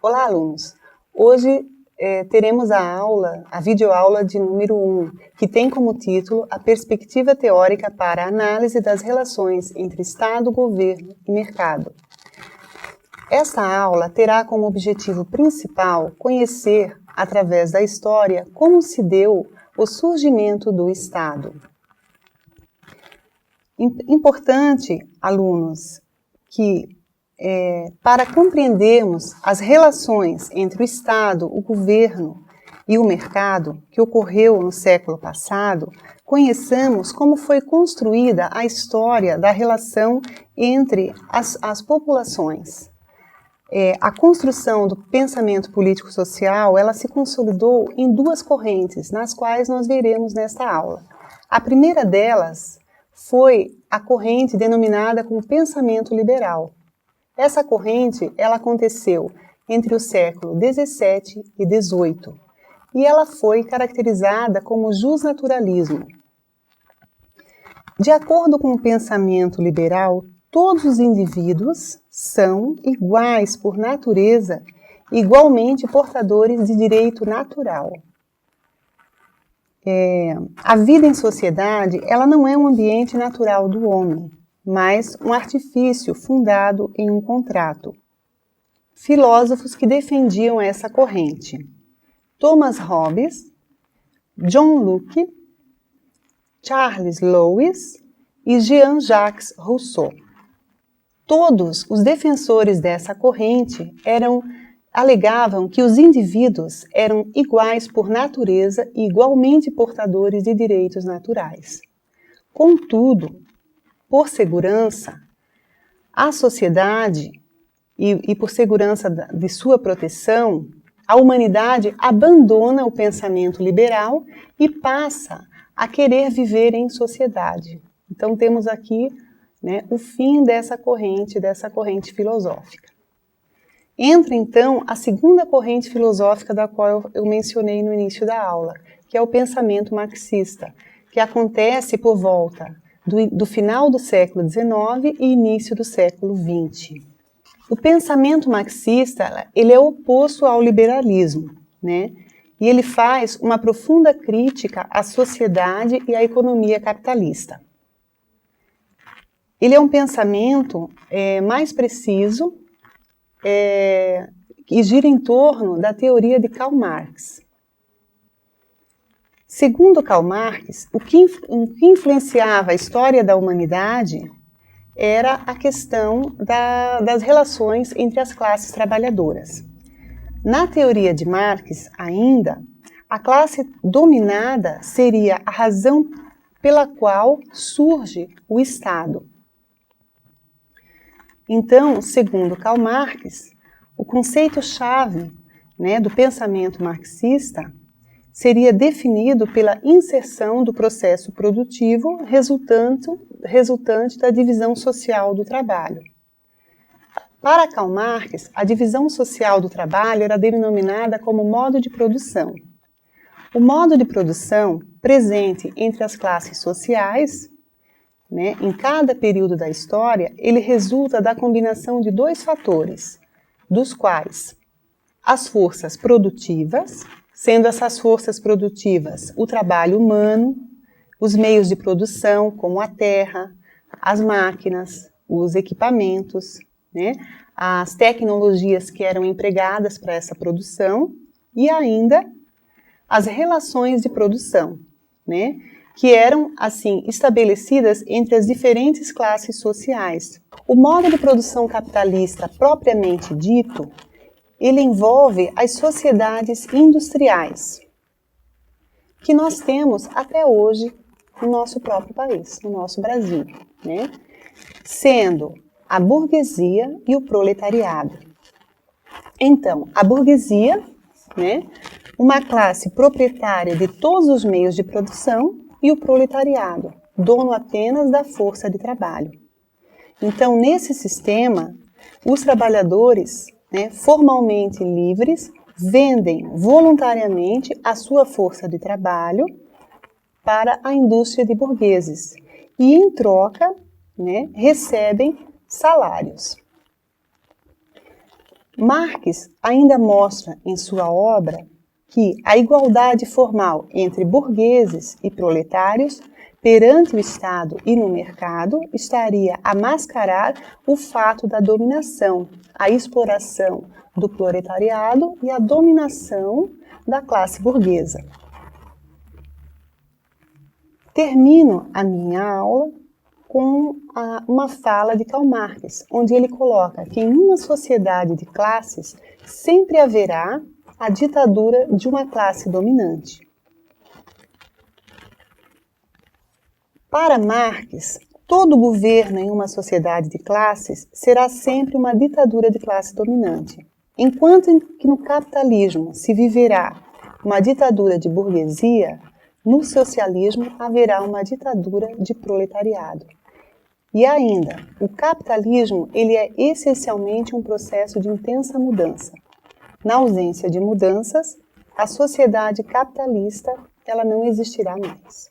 Olá, alunos! Hoje teremos a videoaula de número 1, que tem como título a perspectiva teórica para a análise das relações entre Estado, governo e mercado. Esta aula terá como objetivo principal conhecer, através da história, como se deu o surgimento do Estado. Importante, alunos, que para compreendermos as relações entre o Estado, o governo e o mercado que ocorreu no século passado, conheçamos como foi construída a história da relação entre as populações. A construção do pensamento político-social, ela se consolidou em duas correntes, nas quais nós veremos nesta aula. A primeira delas foi a corrente denominada como pensamento liberal. Essa corrente, ela aconteceu entre o século XVII e XVIII, e ela foi caracterizada como justnaturalismo. De acordo com o pensamento liberal, todos os indivíduos são iguais por natureza, igualmente portadores de direito natural. A vida em sociedade, ela não é um ambiente natural do homem, mas um artifício fundado em um contrato. Filósofos que defendiam essa corrente: Thomas Hobbes, John Locke, Charles Lewis e Jean-Jacques Rousseau. Todos os defensores dessa corrente alegavam que os indivíduos eram iguais por natureza e igualmente portadores de direitos naturais. Contudo, por segurança, a sociedade e por segurança de sua proteção, a humanidade abandona o pensamento liberal e passa a querer viver em sociedade. Então temos aqui, o fim dessa corrente filosófica. Entra então a segunda corrente filosófica da qual eu mencionei no início da aula, que é o pensamento marxista, que acontece por volta do final do século XIX e início do século XX. O pensamento marxista, ele é oposto ao liberalismo, E ele faz uma profunda crítica à sociedade e à economia capitalista. Ele é um pensamento mais preciso e gira em torno da teoria de Karl Marx. Segundo Karl Marx, o que influenciava a história da humanidade era a questão das relações entre as classes trabalhadoras. Na teoria de Marx, ainda, a classe dominada seria a razão pela qual surge o Estado. Então, segundo Karl Marx, o conceito-chave do pensamento marxista seria definido pela inserção do processo produtivo resultante da divisão social do trabalho. Para Karl Marx, a divisão social do trabalho era denominada como modo de produção. O modo de produção presente entre as classes sociais, em cada período da história, ele resulta da combinação de dois fatores, dos quais as forças produtivas, sendo essas forças produtivas o trabalho humano, os meios de produção, como a terra, as máquinas, os equipamentos, as tecnologias que eram empregadas para essa produção e ainda as relações de produção, que eram, assim, estabelecidas entre as diferentes classes sociais. O modo de produção capitalista propriamente dito, ele envolve as sociedades industriais, que nós temos até hoje no nosso próprio país, no nosso Brasil, sendo a burguesia e o proletariado. Então, a burguesia, uma classe proprietária de todos os meios de produção, e o proletariado, dono apenas da força de trabalho. Então, nesse sistema, os trabalhadores, formalmente livres, vendem voluntariamente a sua força de trabalho para a indústria de burgueses e, em troca, recebem salários. Marx ainda mostra em sua obra que a igualdade formal entre burgueses e proletários perante o Estado e no mercado estaria a mascarar o fato da dominação, a exploração do proletariado e a dominação da classe burguesa. Termino a minha aula com uma fala de Karl Marx, onde ele coloca que em uma sociedade de classes sempre haverá a ditadura de uma classe dominante. Para Marx, todo governo em uma sociedade de classes será sempre uma ditadura de classe dominante, enquanto que no capitalismo se viverá uma ditadura de burguesia, no socialismo haverá uma ditadura de proletariado. E ainda, o capitalismo ele é essencialmente um processo de intensa mudança. Na ausência de mudanças, a sociedade capitalista ela não existirá mais.